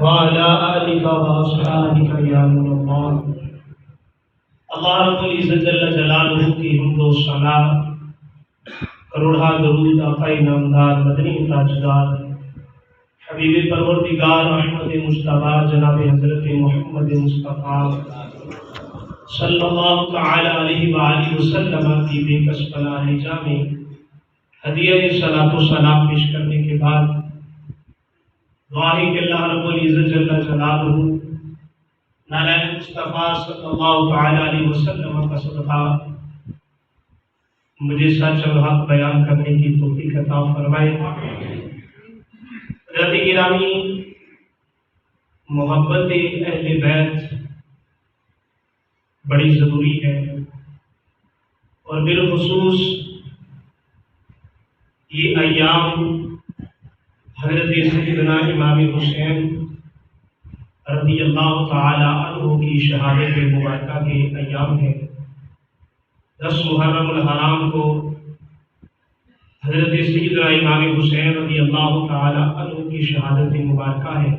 وعلى آلك وأصحابك يا نور الله۔ اللہ رب العزت جل جلالہ کی حمد و ثنا، کروڑا درود آقا نامدار مدنی تاجدار حبیب پروردگار احمد مصطفیٰ جناب حضرت محمد مصطفیٰ صلی اللہ تعالی علیہ وآلہ وسلم کی بے کس پناہ جاہ میں ہدیہ صلاۃ و سلام پیش کرنے کے بعد دعا ہے کہ اللہ رب العزت جل جلالہ نالائق مصطفیٰ صلی اللہ تعالی علیہ وسلم کا صدقہ مجھے سچ اور حق بیان کرنے کی توفیق عطا فرمائے۔ حضرت گرامی، محبت اہل بیت بڑی ضروری ہے، اور بالخصوص یہ ایام حضرت سیدنا امام حسین رضی اللہ تعالی عنہ کی شہادت مبارکہ کے ایام ہیں۔ 10 محرم الحرام کو حضرت سیدنا امام حسین رضی اللہ تعالی عنہ کی شہادت مبارکہ ہے۔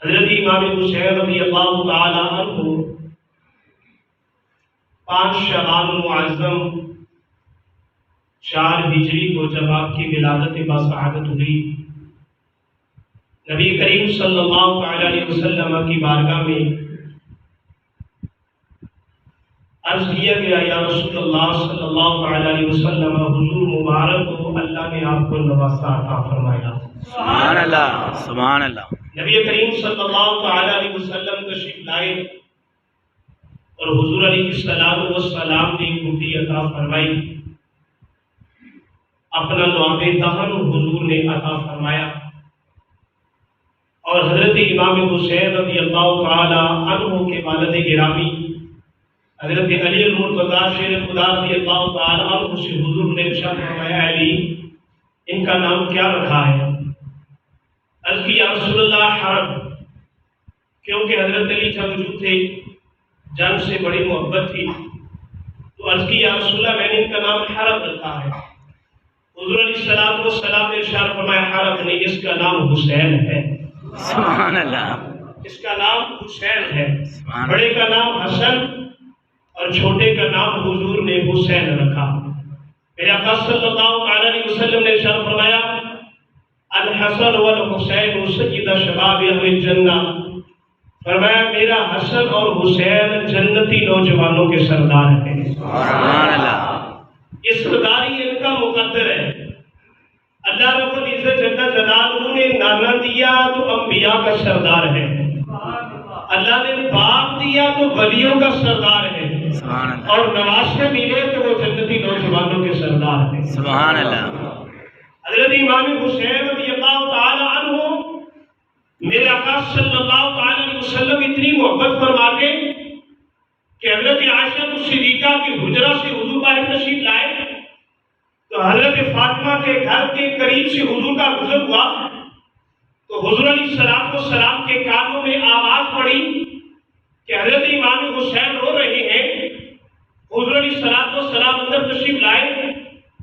حضرت امام حسین رضی اللہ تعالی عنہ 5 شعبان المعظم 4 ہجری کو جب آپ کی ولادت باسعادت ہوئی، نبی کریم صلی اللہ علیہ وسلم کی بارگاہ میں عرض کیا گیا، یا رسول اللہ صلی اللہ علیہ وسلم، حضور مبارک کو اللہ نے آپ کو نوازہ عطا فرمایا۔ سبحان اللہ، سبحان اللہ۔ نبی کریم صلی اللہ علیہ وسلم تشریف لائے اور حضور علیہ السلام نے گھٹی عطا فرمائی، اپنا لعاب دہن حضور نے عطا فرمایا، اور حضرت امام حسین رضی اللہ تعالی عنہ کے والد گرامی حضرت علی المرتضیٰ شیر خدا رضی اللہ تعالی عنہ سے حضور نے ارشاد فرمایا، علی ان کا نام کیا رکھا ہے؟ عرض کی، یا رسول اللہ حرب، کیونکہ حضرت علی جب موجود تھے، جان سے بڑی محبت تھی، تو عرض کی، یا رسول اللہ میں نے ان کا نام حرب رکھا ہے۔ حضور علیہ السلام نے ارشاد فرمایا، حرب نہیں، اس کا نام حسین ہے۔ سبحان اللہ، اس کا نام حسین ہے۔ بڑے کا نام حسن اور چھوٹے کا نام حضور نے حسین رکھا۔ میرے آقا صلی اللہ علیہ وسلم نے ارشاد فرمایا، الحسن والحسین سید شباب اہل الجنہ، فرمایا میرا حسن اور حسین جنتی نوجوانوں کے سردار ہیں۔ سبحان اللہ۔ یہ سرداری ان کا مقدر ہے۔ اللہ رب العزت جل جلالہ نے نانا دیا تو انبیاء کا سردار ہے، اللہ نے باپ دیا تو ولیوں کا سردار ہے، اور نواسے ملے تو وہ جنتی نوجوانوں کے سردار ہیں۔ سبحان اللہ۔ حضرت امام حسین رضی اللہ تعالی عنہ میرے آقا صلی اللہ علیہ وسلم اتنی محبت فرماتے کہ حضرت عائشہ صدیقہ کی حجرہ سے حضور باہر تشریف لائے تو حضرت فاطمہ کے گھر کے قریب سے حضور کا گزر ہوا تو حضور علیہ السلام کے کانوں میں آواز پڑی کہ حضرت امام حسین رو رہے ہیں۔ حضور علیہ السلام اندر تشریف لائے،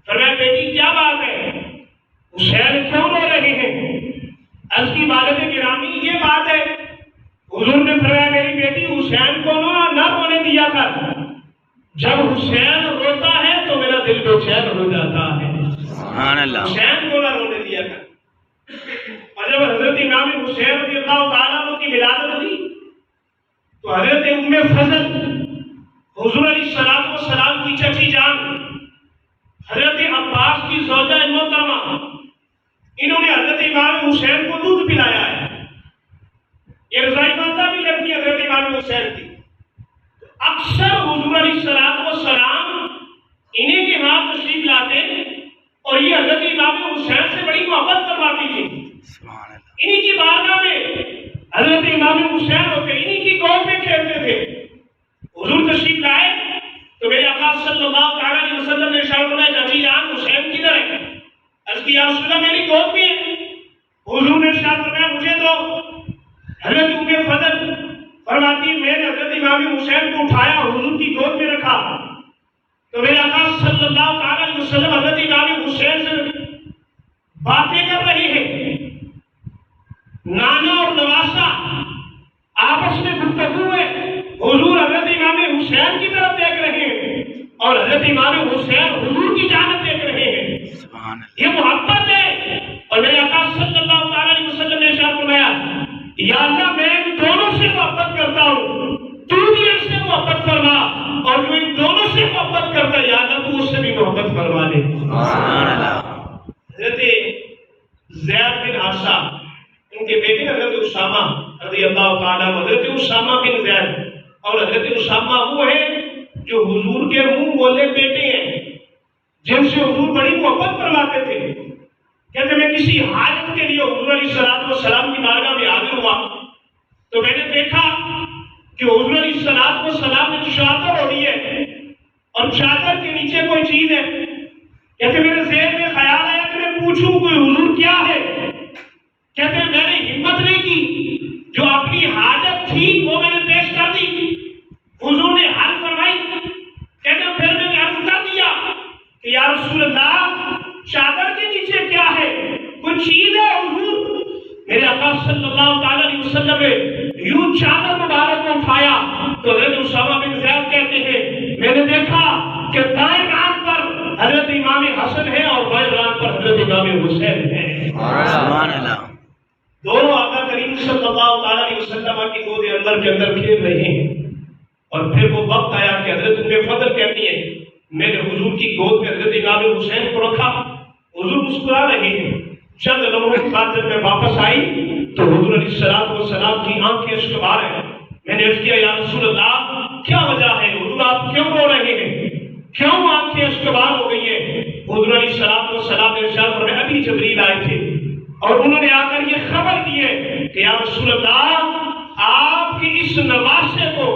فرمایا بیٹی کیا بات ہے، حسین کیوں رو رہے ہیں؟ عرض کی، والد گرامی یہ بات ہے، حضور نے فرمایا میری بیٹی حسین کو نہ رونے دیا کر، جب حسین روتا ہے تو میرا دل بے چین ہو جاتا ہے۔ سبحان اللہ۔ حسین کو نہ رونے دیا کر۔ اور جب حضرت امام حسین رضی اللہ تعالیٰ عنہ کی ولادت ہوئی تو حضرت ام فضل حضور علیہ السلام کی چچی جان حضرت عباس کی زوجہ محترمہ، انہوں نے حضرت امام حسین کو دودھ پلایا ہے۔ یہ رضائی ماتا بھی لگتی ہے حضرت امام حسین کی۔ اکثر حضور علیہ السلام انہیں کے ہاتھ تشریف لاتے اور یہ حضرت امام حسین سے بڑی محبت فرماتی تھی۔ انہیں کی بارگاہ میں حضرت امام حسین ہوتے، انہیں کی گود میں کھیلتے تھے۔ حضور تشریف لائے تو میرے آقا صلی اللہ علیہ وسلم نے ارشاد فرمایا، چچی جان حسین کدھر ہے؟ عرض کی، یا رسول اللہ میری گود میں ہے۔ حضور نے ارشاد فرمایا مجھے دو۔ حضرت ام فضل فرماتی میں نے حضرت امام حسین کو اٹھایا، حضور کی گود میں رکھا تو میرے آقا صلی اللہ علیہ وسلم حضرت امام حسین سے باتیں کر رہے ہیں۔ حضرت امام حسین حضور کی جانب دیکھ رہے ہیں. سبحان یہ محبت ہے. اور میرے آقا صلی اللہ علیہ وسلم نے ارشاد فرمایا یا اللہ میں ان دونوں سے محبت کرتا ہوں, تو بھی ان سے محبت فرما, اور جو ان دونوں سے محبت کرتا ہے یا اللہ تو اس سے بھی محبت فرما دے. سبحان اللہ. حضرت زید بن حارثہ ان کے بیٹے حضرت اسامہ رضی اللہ تعالیٰ عنہ, حضرت اسامہ بن زید, اور حضرت اسامہ وہ ہیں جو حضور کے منہ بولے بیٹے ہیں جن سے حضور بڑی محبت فرماتے تھے. کہتے میں کسی حاجت کے لیے حضور علیہ الصلوۃ والسلام کی بارگاہ میں حاضر ہوا تو میں نے دیکھا کہ حضور علیہ الصلوۃ والسلام نے چادر اوڑھی ہے اور چادر کے نیچے کوئی چیز ہے. کہتے میرے ذہن میں خیال آیا کہ میں پوچھوں کوئی حضور کیا ہے. کہتے میں نے ہمت نہیں کی, جو اپنی حاجت تھی وہ میں نے پیش کر دی. حضور نے حل فرمائی. کہتے پھر میں نے عرض کر دیا کہ یا رسول اللہ چادر کے نیچے کیا ہے, کوئی چیز ہے حضور. میرے آقا صلی اللہ علیہ وسلم نے یوں چادر مبارک کو اٹھایا تو حضرت اسامہ بن زید کہتے ہیں میں نے دیکھا کہ دائیں کان پر حضرت امام حسن ہے اور بائیں کان پر حضرت امام حسین ہے. سبحان اللہ. دونوں آقا کریم صلی اللہ علیہ وسلم کی گود اندر کے اندر کھیل رہے ہیں. اور پھر وہ وقت آیا کہ حضرت ام فضل کہتی ہے میں نے حضور کی گود میں حضرت امام حسین کو رکھا. حضور مسکرا رہے ہیں. چند لمحوں کے بعد جب میں واپس آئی تو حضور علیہ الصلوۃ والسلام کی آنکھیں اشکبار ہیں. میں نے عرض کیا یا رسول اللہ کیا وجہ ہے, حضور آپ کیوں رو رہے ہیں, کیوں آنکھیں اشکبار ہو گئی ہیں. حضور علیہ الصلوۃ والسلام نے ارشاد فرمایا ابھی جبریل آئے تھے اور انہوں نے آ کر یہ خبر دی ہے کہ یا رسول اللہ آپ کی اس نواسے کو,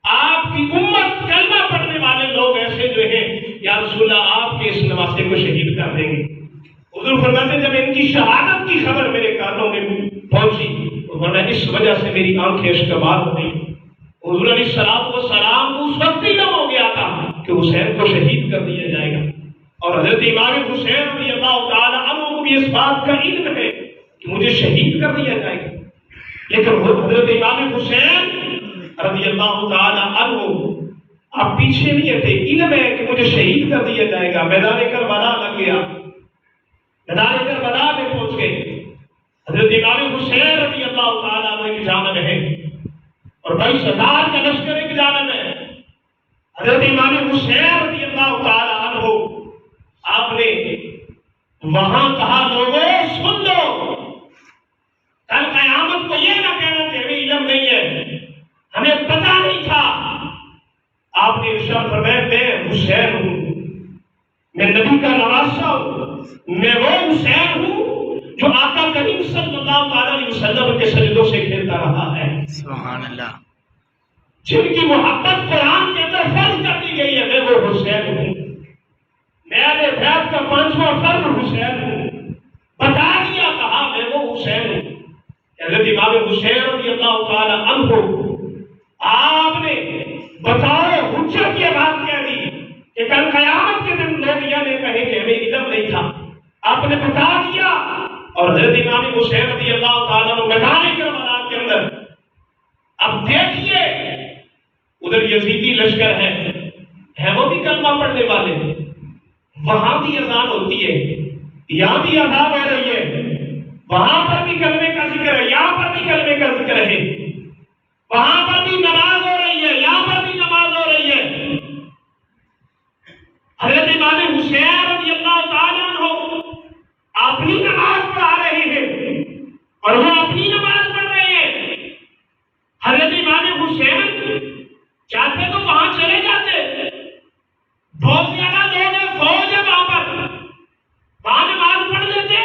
آپ کی امت کلمہ پڑھنے والے لوگ ایسے جو ہیں یا رسول اللہ آپ کے اس نواسے کو شہید کر دیں گے. حضور فرماتے جب ان کی شہادت کی خبر میرے کانوں میں پہنچی تو فرمایا اس وجہ سے میری آنکھیں اشکبار ہو گئی. حضور علیہ الصلوۃ والسلام کو اس وقت علم ہو گیا تھا کہ حسین کو شہید کر دیا جائے گا. اور حضرت امام حسین رضی اللہ تعالیٰ عنہ کو بھی اس بات کا علم ہے کہ مجھے شہید کر دیا جائے گا. لیکن حضرت امام حسین رضی اللہ تعالیٰ عنہ آپ پیچھے نہیں ہٹے. علم ہے کہ مجھے شہید کر دیا جائے گا. میدان کربلا لگ گیا, میدان کربلا میں پہنچ گئے. حضرت امام حسین رضی اللہ تعالیٰ عنہ کی جانب ہے اور 22,000 کا لشکر ایک جانب ہے. حضرت امام حسین رضی اللہ تعالیٰ عنہ آپ نے وہاں کہا لوگوں سن لو, کل قیامت کو یہ نہ کہنا کہ ہمیں علم نہیں ہے, ہمیں پتہ نہیں تھا. آپ نے ارشاد فرمایا میں حسین ہوں, میں نبی کا نواسہ ہوں, میں وہ حسین ہوں جو آقا کریم صلی اللہ علیہ وسلم کے سجدوں سے کھیلتا رہا ہے. سبحان اللہ. جن کی محبت قرآن کے اندر فرض کر دی گئی ہے میں وہ حسین ہوں. میں اہل بیت کا 5واں فرد حسین ہوں. بتا دیا کہا میں وہ حسین ہوں. حضرت امام حسین رضی اللہ تعالیٰ عنہ آپ نے بتاؤ حجت یہ بات کہہ دی کہ کل قیامت کے دن لوگ یہ کہیں کہ ہمیں علم نہیں تھا, آپ نے بتا دیا. اور حضرت امام حسین رضی اللہ تعالیٰ عنہ میدان کربلا کے اندر اب دیکھیے ادھر یزیدی لشکر ہے وہ بھی کلمہ پڑھنے والے, وہاں بھی اذان ہوتی ہے, یہاں بھی اذان ہو رہی ہے, وہاں پر بھی کلمے کا ذکر ہے, یہاں پر بھی کلمے کا ذکر ہے, وہاں پر بھی نماز ہو رہی ہے, یہاں پر بھی نماز ہو رہی ہے. حضرت امام حسین رضی اللہ تعالیٰ عنہ اپنی نماز پڑھا رہے ہیں اور وہ اپنی نماز پڑھ رہے ہیں. حضرت امام حسین چاہتے تو وہاں چلے جاتے, بہت زیادہ لوگ ہیں, فوج ہے وہاں پر, وہاں نماز پڑھ لیتے,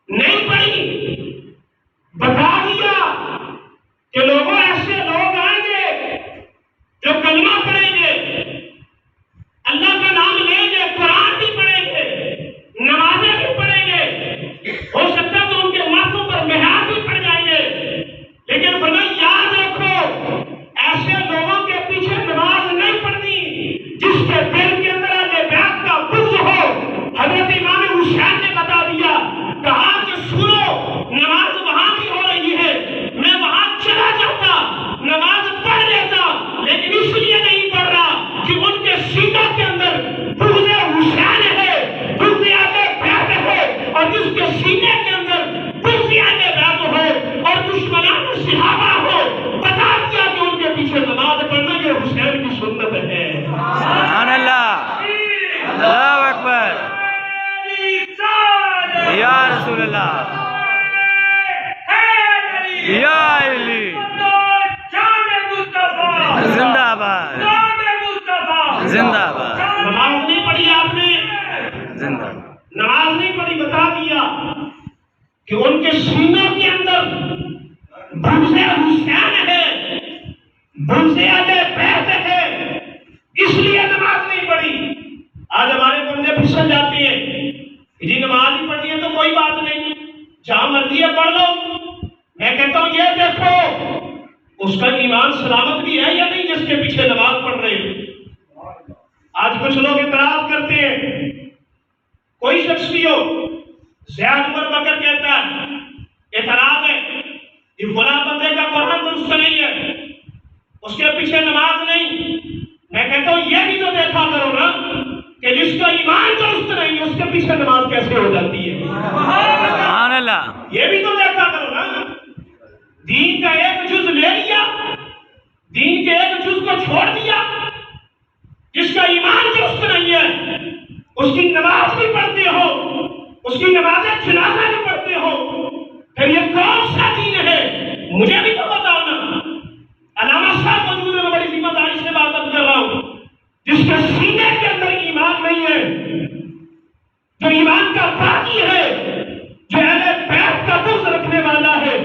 نہیں پڑھی. بتا دیا کہ لوگوں ایسے یا علی زندہ آباد زندہ آباد نماز نہیں پڑھی آپ نے، زندہ نماز نہیں پڑھی، بتا دیا کہ ان کے سینوں کے اندر بغض حسین ہے، بغض اہل بیت ہے، اس لیے نماز نہیں پڑھی۔ آج ہمارے بندے پھسل جاتے ہیں کہ جی نماز ہی پڑھی ہے تو کوئی بات نہیں، جہاں مرضی ہے پڑھ لو۔ میں کہتا ہوں یہ دیکھو اس کا ایمان سلامت بھی ہے یا نہیں جس کے پیچھے نماز پڑھ رہے ہیں۔ آج کچھ لوگ اعتراض کرتے ہیں، کوئی شخص بھی ہو، زیاد عمر بکر کہتا ہے اعتراض ہے کہ فلاں بندے کا قرآن درست نہیں ہے، اس کے پیچھے نماز نہیں۔ میں کہتا ہوں یہ بھی تو دیکھا کرو نا کہ جس کا ایمان درست نہیں ہے اس کے پیچھے نماز کیسے ہو جاتی ہے۔ سبحان اللہ، یہ بھی تو دیکھا کرو نا، دین کا ایک جز لے لیا، دین کے ایک جز کو چھوڑ دیا، جس کا ایمان درست نہیں ہے اس کی نماز بھی پڑھتے ہو، اس کی نماز جنازہ بھی پڑھتے ہو، پھر یہ کون سا دین ہے؟ مجھے بھی تو بتاؤ نا۔ علامہ صاحب موجود ہے، میں بڑی ذمہ داری سے بات کر رہا ہوں، جس کے سینے کے اندر ایمان نہیں ہے، جو ایمان کا باقی ہے، جو اہل بیت کا بغض رکھنے والا ہے،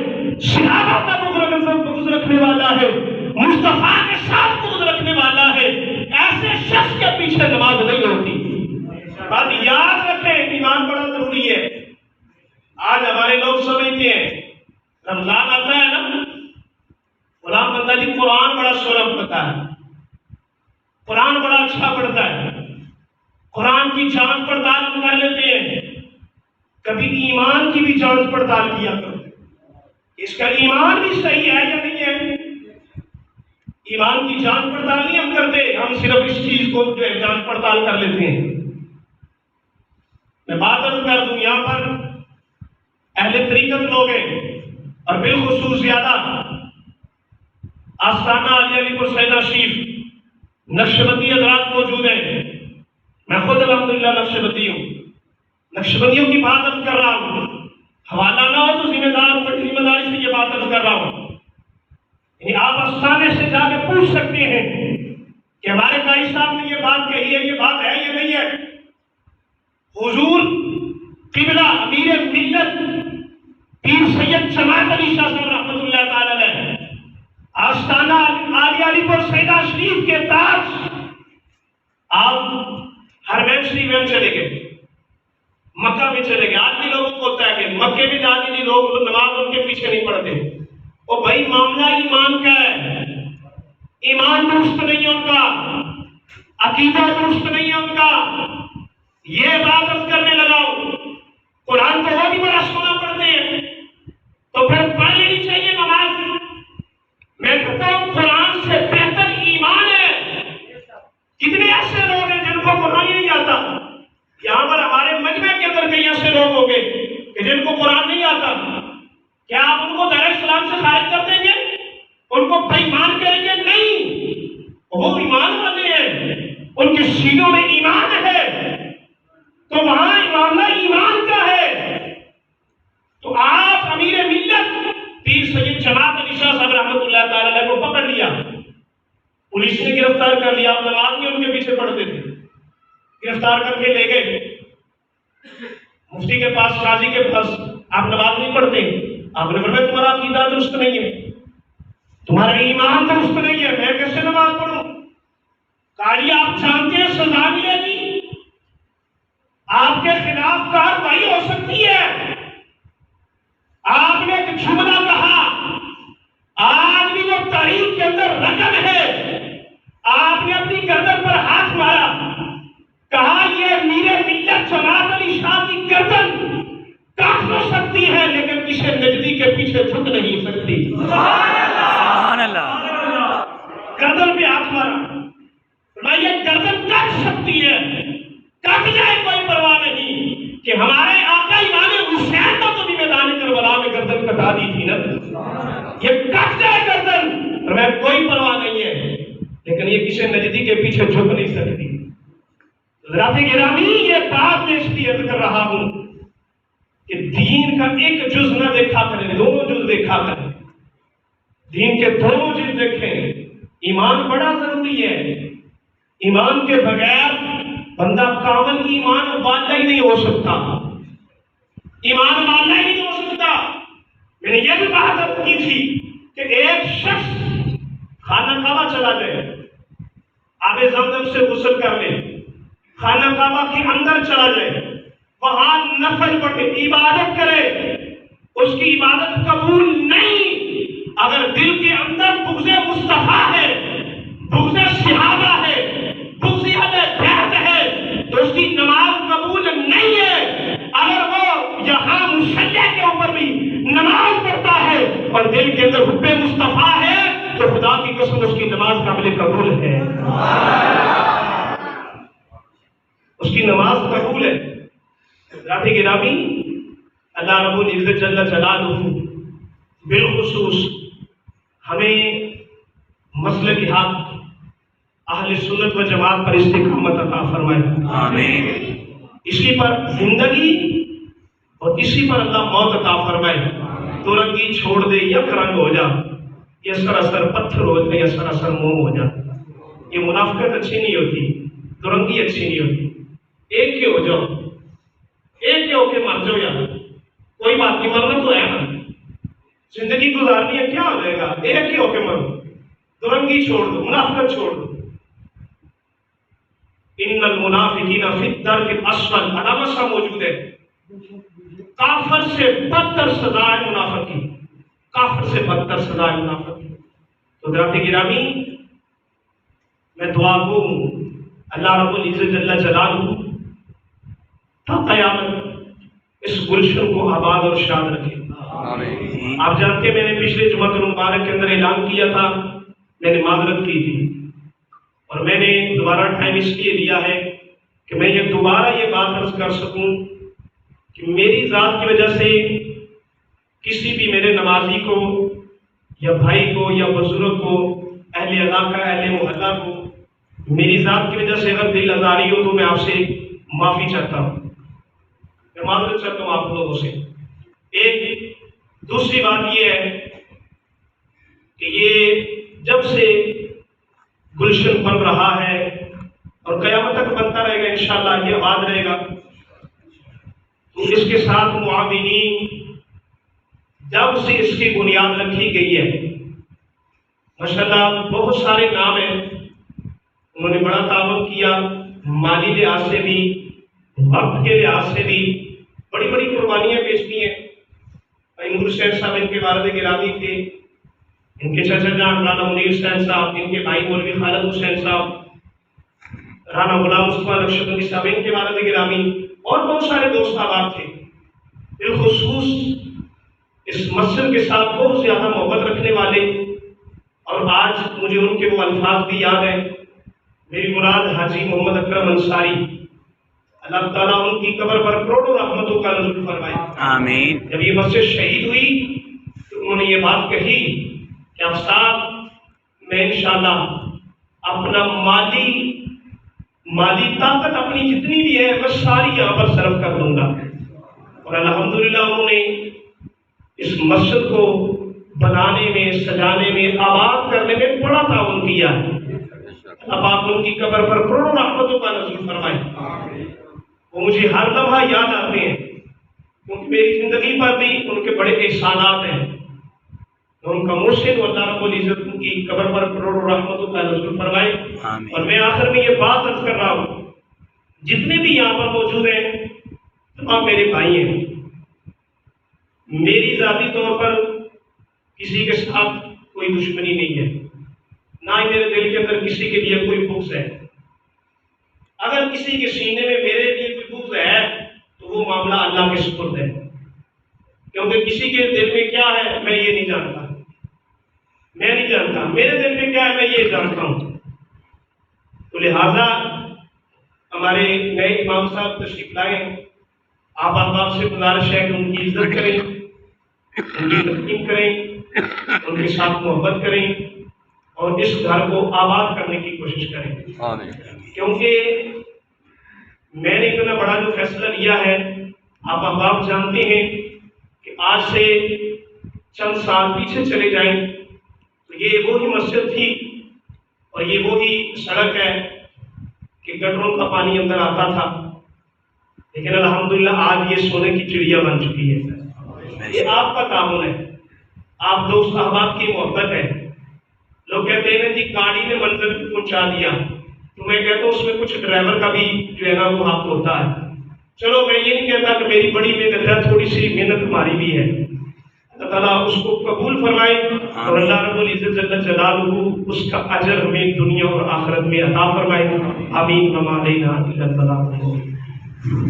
صحابہ کا بغض رکھنے والا ہے، مصطفیٰ کے ساتھ بغض رکھنے والا ہے، ایسے شخص کے پیچھے نماز نہیں ہوتی۔ بات یاد رکھیں، ایمان بڑا ضروری ہے۔ آج ہمارے لوگ سمجھتے ہیں رمضان آتا ہے نا، غلام بندہ جی قرآن بڑا سورہ پڑھتا ہے، قرآن بڑا اچھا پڑھتا ہے، قرآن کی جانچ پڑتال ہم کر لیتے ہیں، کبھی ایمان کی بھی جانچ پڑتال کیا کرو، اس کا ایمان بھی صحیح ہے یا نہیں ہے۔ ایمان کی جانچ پڑتال نہیں ہم کرتے، ہم صرف اس چیز کو جو ہے جانچ پڑتال کر لیتے ہیں۔ میں بات عرض کر دوں، یہاں پر اہل طریقت لوگ ہیں اور بالخصوص زیادہ آستانہ علی علی پور سیدہ شریف نقشبندی حضرات موجود ہیں۔ میں خود الحمدللہ نقشبندی ہوں، نقشبندیوں کی بات عرض کر رہا ہوں، حوالہ نہ ہو تو ذمہ داری سے یہ بات عرض کر رہا ہوں۔ یعنی آپ آستانے سے جا کے پوچھ سکتے ہیں کہ ہمارے قاری صاحب نے یہ بات کہی ہے، یہ بات ہے یا نہیں ہے۔ حضور قبلہ امیر ملت پیر سید جماعت علی شاہ صاحب رحمۃ اللہ تعالی علیہ آستانہ علی علی پور سیدہ شریف کے تاج، آپ حرمین شریف میں چلے گئے، مکہ میں چلے گئے۔ آج بھی لوگوں کو ہوتا ہے کہ مکے میں جانے کے لوگ نماز ان کے پیچھے نہیں پڑھتے۔ او بھائی معاملہ ایمان کا ہے، ایمان درست نہیں ہے ان کا، عقیدہ درست نہیں ہے ان کا۔ یہ بات عرض کرنے لگا ہوں، قرآن تو وہ بھی بڑا سونا پڑھتے ہیں، تو پھر پڑھ لینی چاہیے نماز۔ میں کہتا ہوں قرآن سے بہتر ایمان ہے۔ کتنے ایسے لوگ ہیں جن کو قرآن نہیں آتا؟ یہاں پر ہمارے مجمع کے اندر کئی ایسے لوگ ہوں گے کہ جن کو قرآن نہیں آتا، کیا آپ ان کو دار اسلام سے خارج کر دیں گے؟ ان کو بے ایمان کہیں گے؟ نہیں، وہ ایمان والے ہیں، ان کے سینوں میں ایمان ہے، تو وہاں معاملہ ایمان کا ہے۔ تو آپ امیر ملت پیر سید جماعت علی شاہ صاحب رحمۃ اللہ تعالی علیہ کو پکڑ لیا، پولیس نے گرفتار کر لیا، آپ نماز میں ان کے پیچھے پڑھتے تھے، گرفتار کر کے لے گئے مفتی کے پاس، قاضی کے پاس۔ آپ نماز نہیں پڑھتے، آپ نے فرمایا تمہارا عقیدہ درست نہیں ہے، تمہارا ایمان درست نہیں ہے، میں کیسے نماز پڑھوں؟ قاضی آپ جانتے ہیں سزا ملے گی، آپ کے خلاف کارروائی ہو سکتی ہے۔ آپ نے ایک جملہ کہا، آج بھی وہ تاریخ کے اندر رقم ہے، آپ نے اپنی گردن پر ہاتھ مارا، کہا یہ میرے ملت جماعت علی شاہ کی گردن کاٹ ہو سکتی ہے لیکن کسی نجدی کے پیچھے جھک نہیں سکتی۔ سبحان اللہ، گردن پہ ہاتھ مارا، میں یہ گردن کٹ سکتی ہے، کٹ جائے کوئی پرواہ نہیں، کہ ہمارے آقا امام حسین کو تو بھی میدان کربلا میں گردن کٹا دی تھی نا، یہ کٹ جائے گردن، میں کوئی پرواہ نہیں ہے، لیکن یہ کسی نجدی کے پیچھے جھک نہیں سکتی۔ حضرات گرامی، یہ بات میں اس لیے عرض کر رہا ہوں کہ دین کا ایک جز نہ دیکھا کریں، دونوں جز دیکھا کریں۔ دین کے دونوں چیز دیکھیں. ایمان بڑا ضروری ہے. ایمان کے بغیر بندہ کامل ایمان والا ہی نہیں ہو سکتا. ایمان والا ہی نہیں ہو سکتا. میں نے یہ بھی بات کی تھی کہ ایک شخص خانہ کعبہ چلا جائے, آب زمزم سے غسل کر لے, خانہ کعبہ کے اندر چلا جائے, وہاں نفل پڑھے, عبادت کرے, اس کی عبادت قبول نہیں اگر دل کے اندر بغض مصطفیٰ ہے, بغض صحابہ ہے, بغض اہل بیت ہے, تو اس کی نماز قبول نہیں ہے. اگر وہ یہاں مصلی کے اوپر بھی نماز پڑھتا ہے اور دل کے اندر حب مصطفیٰ ہے تو خدا کی قسم اس کی نماز قابل قبول ہے, اس کی نماز قبول ہے. حضرات گرامی, اللہ رب العزت جل جلالہ بالخصوص ہمیں مسلک حق اہل سنت و جماعت پر استقامت عطا فرمائے. آمین. اسی پر زندگی اور اسی پر اللہ موت عطا فرمائے. دو رنگی چھوڑ دے, یک رنگ ہو جا, یہ سراسر پتھر ہو جائے, یا سراسر موم ہو جا. یہ منافقت اچھی نہیں ہوتی, دو رنگی اچھی نہیں ہوتی. ایک کے ہو جاؤ, ایک کے ہو کے مر جاؤ. یار کوئی بات نہیں, مرنا تو ہے نا, زندگی گزارنی ہے, کیا ہو جائے گا, ایک کے ہو کے مرو. دو رنگی چھوڑ دو, منافقت چھوڑ دو. ان المنافقین فی الدرک الاسفل, علامہ صاحب موجود ہے. کافر سے بدتر سزا ہے منافق کی, کافر سے بدتر سزا ہے منافق کی. تو حضرات گرامی, میں دعا گو ہوں اللہ رب العزت جل جلالہ تا قیامت اس گلشن کو آباد اور شاد رکھے. آمین. آپ جانتے ہیں میں نے پچھلے جمعۃ المبارک کے اندر اعلان کیا تھا, میں نے معذرت کی تھی, اور میں نے دوبارہ ٹائم اس لیے لیا ہے کہ میں یہ دوبارہ یہ بات عرض کر سکوں کہ میری ذات کی وجہ سے کسی بھی میرے نمازی کو یا بھائی کو یا بزرگ کو, اہل علاقہ, اہل محلہ کو میری ذات کی وجہ سے اگر دل آزاری ہو تو میں آپ سے معافی چاہتا ہوں, میں معذرت چاہتا ہوں آپ لوگوں سے. ایک دوسری بات یہ ہے کہ یہ جب سے گلشن بن رہا ہے اور قیامت تک بنتا رہے گا انشاءاللہ, یہ آباد رہے گا, تو اس کے ساتھ معاونین جب سے اس کی بنیاد رکھی گئی ہے ماشاءاللہ بہت سارے نام ہیں, انہوں نے بڑا تعاون کیا, مالی لحاظ سے بھی, وقت کے لحاظ سے بھی بڑی بڑی قربانیاں پیش کی ہیں. نور حسین صاحب ان کے والد گرامی تھے, ان کے چچا جان رانا منیر حسین صاحب, ان کے بھائی مولوی خالد حسین صاحب, رانا غلام مصطفیٰ نقشبندی صاحب ان کے والد گرامی, اور بہت سارے دوست احباب تھے. بالخصوص اس مسجد کے ساتھ بہت زیادہ محبت رکھنے والے, اور آج مجھے ان کے وہ الفاظ بھی یاد ہیں. میری مراد حاجی محمد اکرم انصاری, اللہ تعالیٰ ان کی قبر پر کروڑوں رحمتوں کا نزول فرمائے. آمین. جب یہ مسجد شہید ہوئی تو انہوں نے یہ بات کہی کہ اب صاحب میں انشاءاللہ اپنا مالی طاقت اپنی جتنی بھی ہے وہ ساری یہاں پر صرف کر دوں گا. اور الحمدللہ انہوں نے اس مسجد کو بنانے میں, سجانے میں, آباد کرنے میں بڑا تعاون کیا ہے. اللہ پاک ان کی قبر پر کروڑوں رحمتوں کا نزول فرمائے. وہ مجھے ہر لمحہ یاد آتے ہیں کیونکہ میری زندگی پر بھی ان کے بڑے احسانات ہیں. ان کا مرشد اللہ رب العزت ان کی قبر پر کروڑوں رحمتوں کا نزول فرمائے. اور میں آخر میں یہ بات عرض کر رہا ہوں, جتنے بھی یہاں پر موجود ہیں تمام میرے بھائی ہیں. میری ذاتی طور پر کسی کے ساتھ کوئی دشمنی نہیں ہے, نہ ہی میرے دل کے اندر کسی کے لیے کوئی بغض ہے. اگر کسی کے سینے میں میرے لیے کوئی بغض ہے تو وہ معاملہ اللہ کے سپرد ہے, کیونکہ کسی کے دل میں کیا ہے میں یہ نہیں جانتا, میرے دل میں کیا ہے میں یہ جانتا ہوں. تو لہذا ہمارے نئے امام صاحب تشریف لائے, آپ احباب سے گزارش ہے کہ ان کی عزت کریں, ان کی تقسیم کریں, ان کے ساتھ محبت کریں اور اس گھر کو آباد کرنے کی کوشش کریں. کیونکہ میں نے اتنا بڑا جو فیصلہ لیا ہے آپ احباب جانتے ہیں کہ آج سے چند سال پیچھے چلے جائیں تو یہ وہی مسجد تھی اور یہ وہی سڑک ہے کہ گٹروں کا پانی اندر آتا تھا، لیکن الحمدللہ آج یہ سونے کی چڑیا بن چکی ہے۔ یہ آپ کا تعاون ہے، آپ دوست احباب کی محبت ہے۔ لوگ کہتے ہیں جی گاڑی نے منزل پہ پہنچا دیا، تو میں کہتا ہوں اس میں کچھ ڈرائیور کا بھی جو ہے نا وہ حق ہوتا ہے۔ چلو میں یہ نہیں کہتا کہ میری بڑی محنت ہے، تھوڑی سی محنت ہماری بھی ہے، اللہ تعالیٰ اس کو قبول فرمائے اور اللہ رب العزت جل جلالہ اس کا اجر ہمیں دنیا اور آخرت میں عطا فرمائے۔ آمین وما علینا الا البلاغ۔